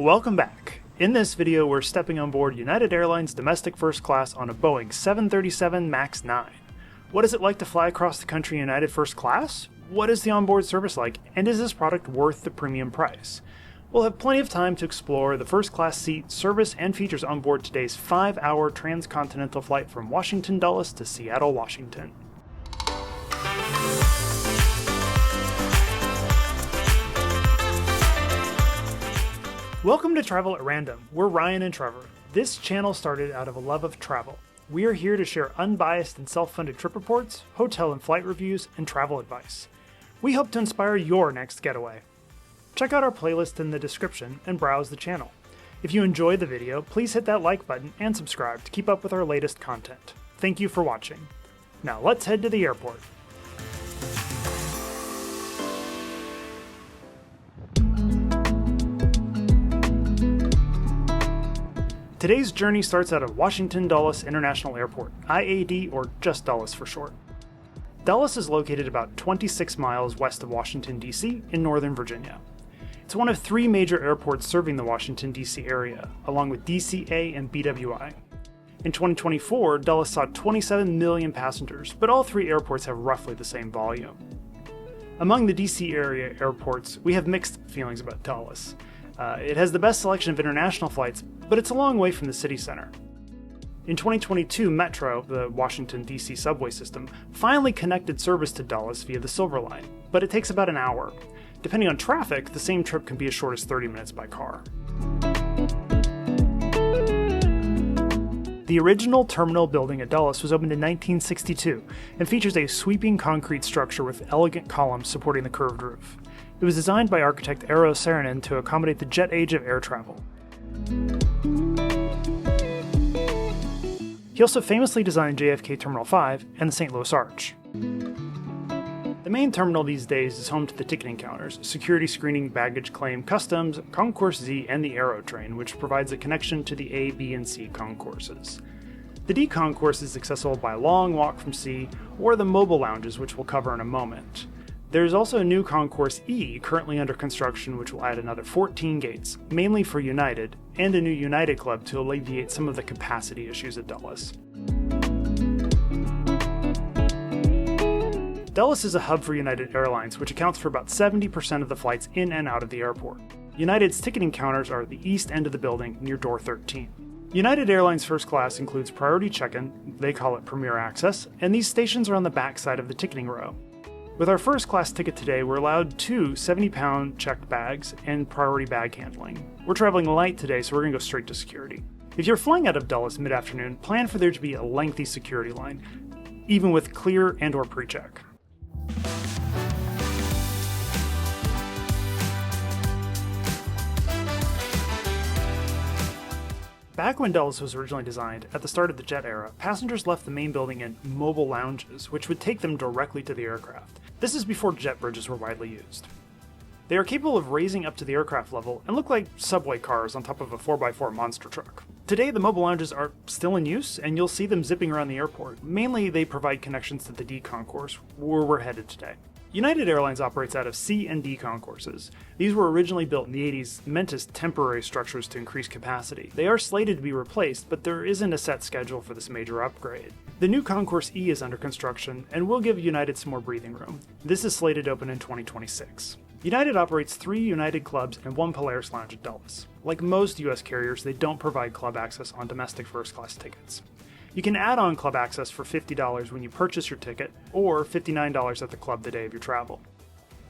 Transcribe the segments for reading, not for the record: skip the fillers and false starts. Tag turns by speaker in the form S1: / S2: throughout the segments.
S1: Welcome back. In this video, we're stepping on board United Airlines domestic first class on a Boeing 737 MAX 9. What is it like to fly across the country in United first class? What is the onboard service like, and is this product worth the premium price? We'll have plenty of time to explore the first class seat, service, and features on board today's 5-hour transcontinental flight from Washington Dulles to Seattle, Washington. Welcome to Travel at Random. We're Ryan and Trevor. This channel started out of a love of travel. We are here to share unbiased and self-funded trip reports, hotel and flight reviews, and travel advice. We hope to inspire your next getaway. Check out our playlist in the description and browse the channel. If you enjoyed the video, please hit that like button and subscribe to keep up with our latest content. Thank you for watching. Now let's head to the airport. Today's journey starts out of Washington Dulles International Airport, IAD, or just Dulles for short. Dulles is located about 26 miles west of Washington, D.C. in Northern Virginia. It's one of 3 major airports serving the Washington, D.C. area, along with DCA and BWI. In 2024, Dulles saw 27 million passengers, but all 3 airports have roughly the same volume. Among the D.C. area airports, we have mixed feelings about Dulles. It has the best selection of international flights, but it's a long way from the city center. In 2022, Metro, the Washington, D.C. subway system, finally connected service to Dulles via the Silver Line, but it takes about an hour. Depending on traffic, the same trip can be as short as 30 minutes by car. The original terminal building at Dulles was opened in 1962 and features a sweeping concrete structure with elegant columns supporting the curved roof. It was designed by architect Eero Saarinen to accommodate the jet age of air travel. He also famously designed JFK Terminal 5 and the St. Louis Arch. The main terminal these days is home to the ticketing counters, security screening, baggage claim, customs, Concourse D, and the Aero train, which provides a connection to the A, B, and C concourses. The D concourse is accessible by a long walk from C, or the mobile lounges, which we'll cover in a moment. There's also a new Concourse E currently under construction, which will add another 14 gates, mainly for United, and a new United Club to alleviate some of the capacity issues at Dulles. Dulles is a hub for United Airlines, which accounts for about 70% of the flights in and out of the airport. United's ticketing counters are at the east end of the building near door 13. United Airlines First Class includes priority check-in, they call it Premier Access, and these stations are on the back side of the ticketing row. With our first class ticket today, we're allowed 2 70-pound checked bags and priority bag handling. We're traveling light today, so we're going to go straight to security. If you're flying out of Dulles mid-afternoon, plan for there to be a lengthy security line, even with clear and/or pre-check. Back when Dulles was originally designed, at the start of the jet era, passengers left the main building in mobile lounges, which would take them directly to the aircraft. This is before jet bridges were widely used. They are capable of raising up to the aircraft level and look like subway cars on top of a 4x4 monster truck. Today, the mobile lounges are still in use, and you'll see them zipping around the airport. Mainly, they provide connections to the D concourse, where we're headed today. United Airlines operates out of C and D concourses. These were originally built in the 80s, meant as temporary structures to increase capacity. They are slated to be replaced, but there isn't a set schedule for this major upgrade. The new Concourse E is under construction, and will give United some more breathing room. This is slated to open in 2026. United operates 3 United clubs and 1 Polaris lounge at Dulles. Like most US carriers, they don't provide club access on domestic first class tickets. You can add on club access for $50 when you purchase your ticket, or $59 at the club the day of your travel.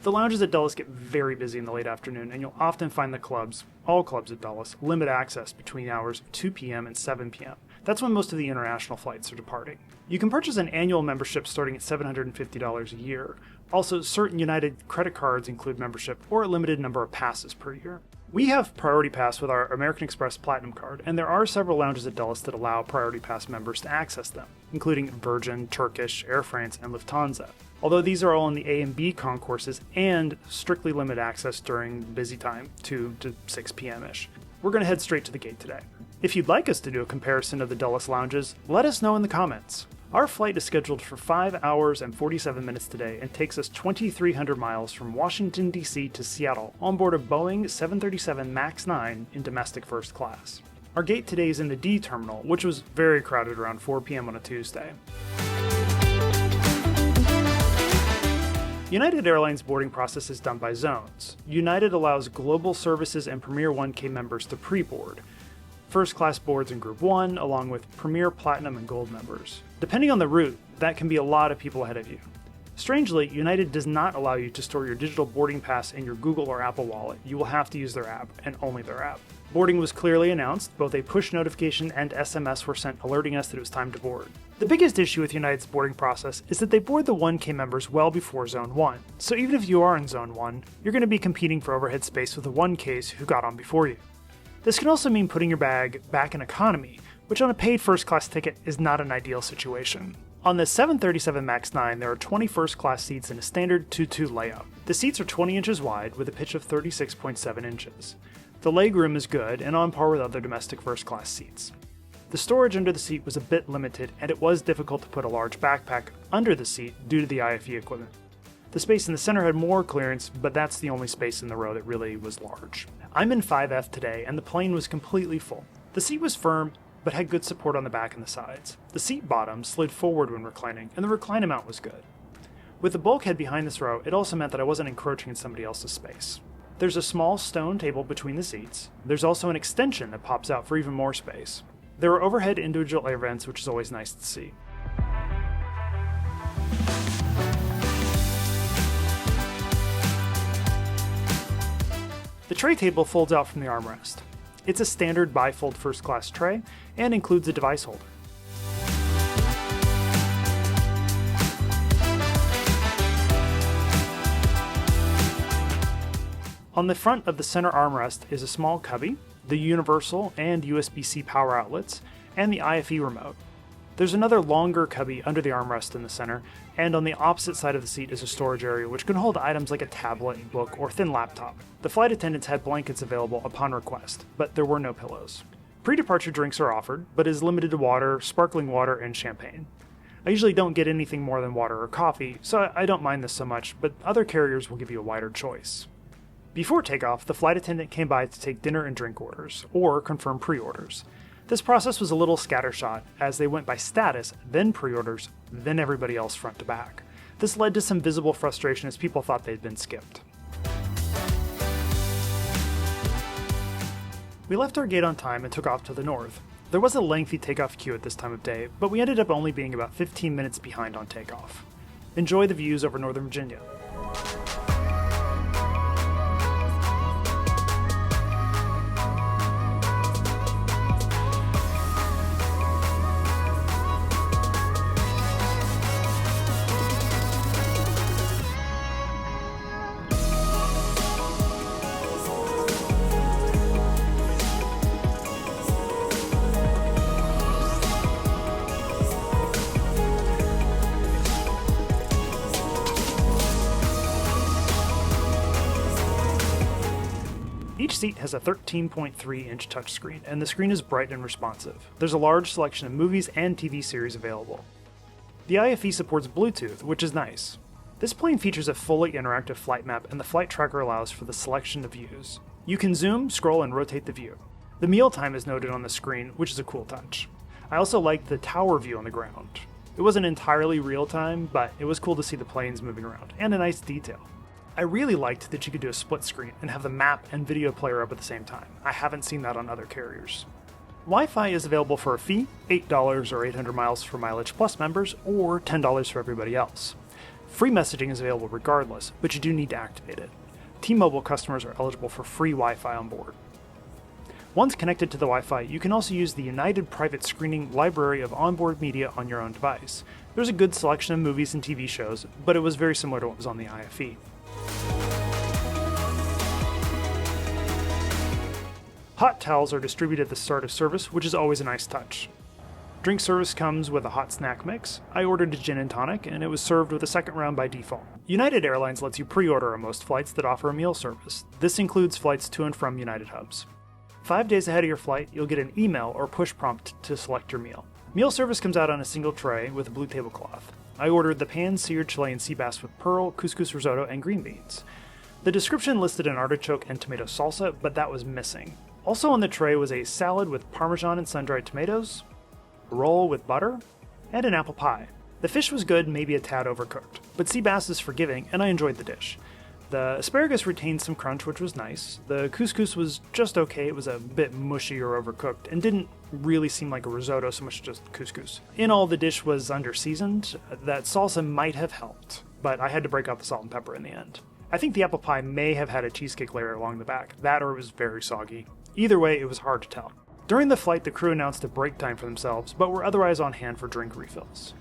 S1: The lounges at Dulles get very busy in the late afternoon, and you'll often find the clubs, all clubs at Dulles, limit access between hours of 2 p.m. and 7 p.m. That's when most of the international flights are departing. You can purchase an annual membership starting at $750 a year. Also, certain United credit cards include membership or a limited number of passes per year. We have Priority Pass with our American Express Platinum card, and there are several lounges at Dulles that allow Priority Pass members to access them, including Virgin, Turkish, Air France, and Lufthansa. Although these are all in the A and B concourses and strictly limit access during busy time, 2 to 6 p.m.-ish. We're going to head straight to the gate today. If you'd like us to do a comparison of the Dulles lounges, let us know in the comments. Our flight is scheduled for 5 hours and 47 minutes today and takes us 2,300 miles from Washington, D.C. to Seattle on board a Boeing 737 MAX 9 in domestic first class. Our gate today is in the D terminal, which was very crowded around 4 p.m. on a Tuesday. United Airlines boarding process is done by zones. United allows Global Services and Premier 1K members to pre-board. First class boards in Group 1, along with Premier, Platinum, and Gold members. Depending on the route, that can be a lot of people ahead of you. Strangely, United does not allow you to store your digital boarding pass in your Google or Apple wallet. You will have to use their app, and only their app. Boarding was clearly announced. Both a push notification and SMS were sent alerting us that it was time to board. The biggest issue with United's boarding process is that they board the 1K members well before Zone 1, so even if you are in Zone 1, you're going to be competing for overhead space with the 1Ks who got on before you. This can also mean putting your bag back in economy, which on a paid first class ticket is not an ideal situation. On the 737 MAX 9, there are 20 first class seats in a standard 2-2 layout. The seats are 20 inches wide with a pitch of 36.7 inches. The legroom is good and on par with other domestic first class seats. The storage under the seat was a bit limited, and it was difficult to put a large backpack under the seat due to the IFE equipment. The space in the center had more clearance, but that's the only space in the row that really was large. I'm in 5F today, and the plane was completely full. The seat was firm, but had good support on the back and the sides. The seat bottom slid forward when reclining, and the recline amount was good. With the bulkhead behind this row, it also meant that I wasn't encroaching in somebody else's space. There's a small stone table between the seats. There's also an extension that pops out for even more space. There are overhead individual air vents, which is always nice to see. The tray table folds out from the armrest. It's a standard bifold first class tray and includes a device holder. On the front of the center armrest is a small cubby, the universal and USB-C power outlets, and the IFE remote. There's another longer cubby under the armrest in the center, and on the opposite side of the seat is a storage area which can hold items like a tablet, book, or thin laptop. The flight attendants had blankets available upon request, but there were no pillows. Pre-departure drinks are offered, but is limited to water, sparkling water, and champagne. I usually don't get anything more than water or coffee, so I don't mind this so much, but other carriers will give you a wider choice. Before takeoff, the flight attendant came by to take dinner and drink orders, or confirm pre-orders. This process was a little scattershot, as they went by status, then pre-orders, then everybody else front to back. This led to some visible frustration as people thought they'd been skipped. We left our gate on time and took off to the north. There was a lengthy takeoff queue at this time of day, but we ended up only being about 15 minutes behind on takeoff. Enjoy the views over Northern Virginia. Each seat has a 13.3-inch touchscreen, and the screen is bright and responsive. There's a large selection of movies and TV series available. The IFE supports Bluetooth, which is nice. This plane features a fully interactive flight map, and the flight tracker allows for the selection of views. You can zoom, scroll, and rotate the view. The meal time is noted on the screen, which is a cool touch. I also liked the tower view on the ground. It wasn't entirely real time, but it was cool to see the planes moving around, and a nice detail. I really liked that you could do a split screen and have the map and video player up at the same time. I haven't seen that on other carriers. Wi-Fi is available for a fee, $8 or 800 miles for Mileage Plus members, or $10 for everybody else. Free messaging is available regardless, but you do need to activate it. T-Mobile customers are eligible for free Wi-Fi on board. Once connected to the Wi-Fi, you can also use the United Private Screening library of onboard media on your own device. There's a good selection of movies and TV shows, but it was very similar to what was on the IFE. Hot towels are distributed at the start of service, which is always a nice touch. Drink service comes with a hot snack mix. I ordered a gin and tonic, and it was served with a second round by default. United Airlines lets you pre-order on most flights that offer a meal service. This includes flights to and from United hubs. 5 days ahead of your flight, you'll get an email or push prompt to select your meal. Meal service comes out on a single tray with a blue tablecloth. I ordered the pan-seared Chilean sea bass with pearl, couscous risotto, and green beans. The description listed an artichoke and tomato salsa, but that was missing. Also on the tray was a salad with parmesan and sun-dried tomatoes, a roll with butter, and an apple pie. The fish was good, maybe a tad overcooked, but sea bass is forgiving, and I enjoyed the dish. The asparagus retained some crunch, which was nice. The couscous was just okay. It was a bit mushy or overcooked, and didn't really seem like a risotto so much just couscous. In all, the dish was under-seasoned. That salsa might have helped, but I had to break out the salt and pepper in the end. I think the apple pie may have had a cheesecake layer along the back. That or it was very soggy. Either way, it was hard to tell. During the flight, the crew announced a break time for themselves, but were otherwise on hand for drink refills.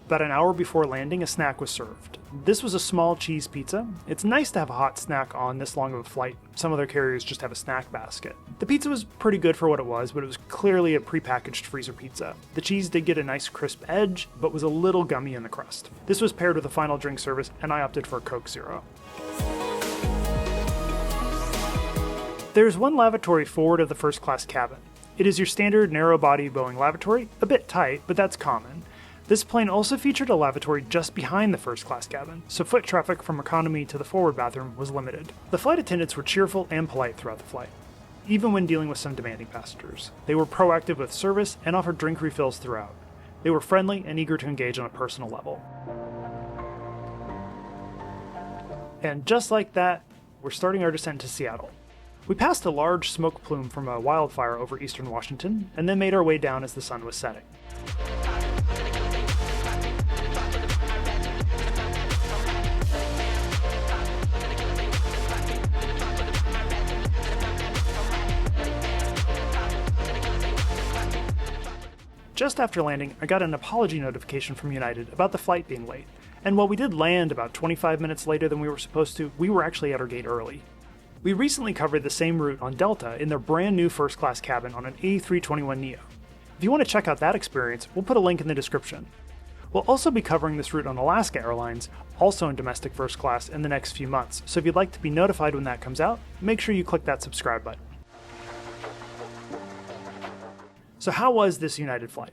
S1: About an hour before landing, a snack was served. This was a small cheese pizza. It's nice to have a hot snack on this long of a flight. Some other carriers just have a snack basket. The pizza was pretty good for what it was, but it was clearly a prepackaged freezer pizza. The cheese did get a nice crisp edge, but was a little gummy in the crust. This was paired with a final drink service, and I opted for a Coke Zero. There's one lavatory forward of the first class cabin. It is your standard narrow-body Boeing lavatory, a bit tight, but that's common. This plane also featured a lavatory just behind the first class cabin, so foot traffic from economy to the forward bathroom was limited. The flight attendants were cheerful and polite throughout the flight, even when dealing with some demanding passengers. They were proactive with service and offered drink refills throughout. They were friendly and eager to engage on a personal level. And just like that, we're starting our descent to Seattle. We passed a large smoke plume from a wildfire over eastern Washington, and then made our way down as the sun was setting. Just after landing, I got an apology notification from United about the flight being late, and while we did land about 25 minutes later than we were supposed to, we were actually at our gate early. We recently covered the same route on Delta in their brand new first class cabin on an A321neo. If you want to check out that experience, we'll put a link in the description. We'll also be covering this route on Alaska Airlines, also in domestic first class, in the next few months, so if you'd like to be notified when that comes out, make sure you click that subscribe button. So how was this United flight?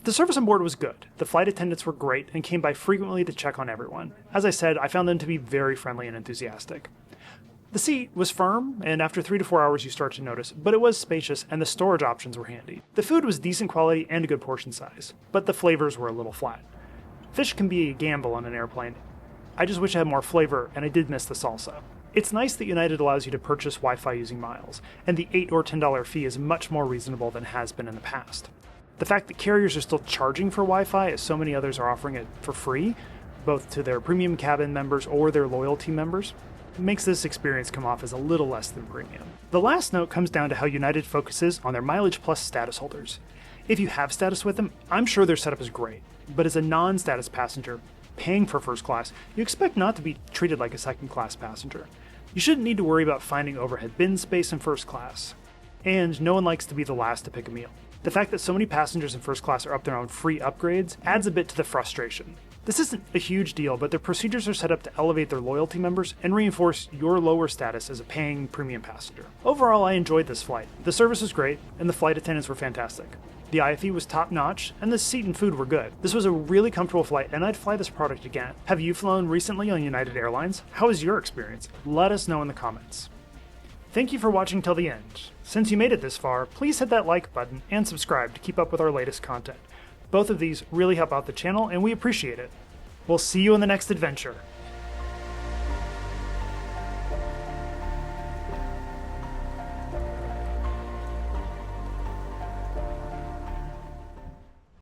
S1: The service on board was good. The flight attendants were great and came by frequently to check on everyone. As I said, I found them to be very friendly and enthusiastic. The seat was firm, and after 3 to 4 hours you start to notice, but it was spacious and the storage options were handy. The food was decent quality and a good portion size, but the flavors were a little flat. Fish can be a gamble on an airplane. I just wish it had more flavor, and I did miss the salsa. It's nice that United allows you to purchase Wi-Fi using miles, and the $8 or $10 fee is much more reasonable than it has been in the past. The fact that carriers are still charging for Wi-Fi, as so many others are offering it for free, both to their premium cabin members or their loyalty members, makes this experience come off as a little less than premium. The last note comes down to how United focuses on their Mileage Plus status holders. If you have status with them, I'm sure their setup is great, but as a non-status passenger, paying for first class, you expect not to be treated like a second-class passenger. You shouldn't need to worry about finding overhead bin space in first class. And no one likes to be the last to pick a meal. The fact that so many passengers in first class are up their own free upgrades adds a bit to the frustration. This isn't a huge deal, but their procedures are set up to elevate their loyalty members and reinforce your lower status as a paying premium passenger. Overall, I enjoyed this flight. The service was great, and the flight attendants were fantastic. The IFE was top-notch, and the seat and food were good. This was a really comfortable flight, and I'd fly this product again. Have you flown recently on United Airlines? How was your experience? Let us know in the comments. Thank you for watching till the end. Since you made it this far, please hit that like button and subscribe to keep up with our latest content. Both of these really help out the channel, and we appreciate it. We'll see you in the next adventure.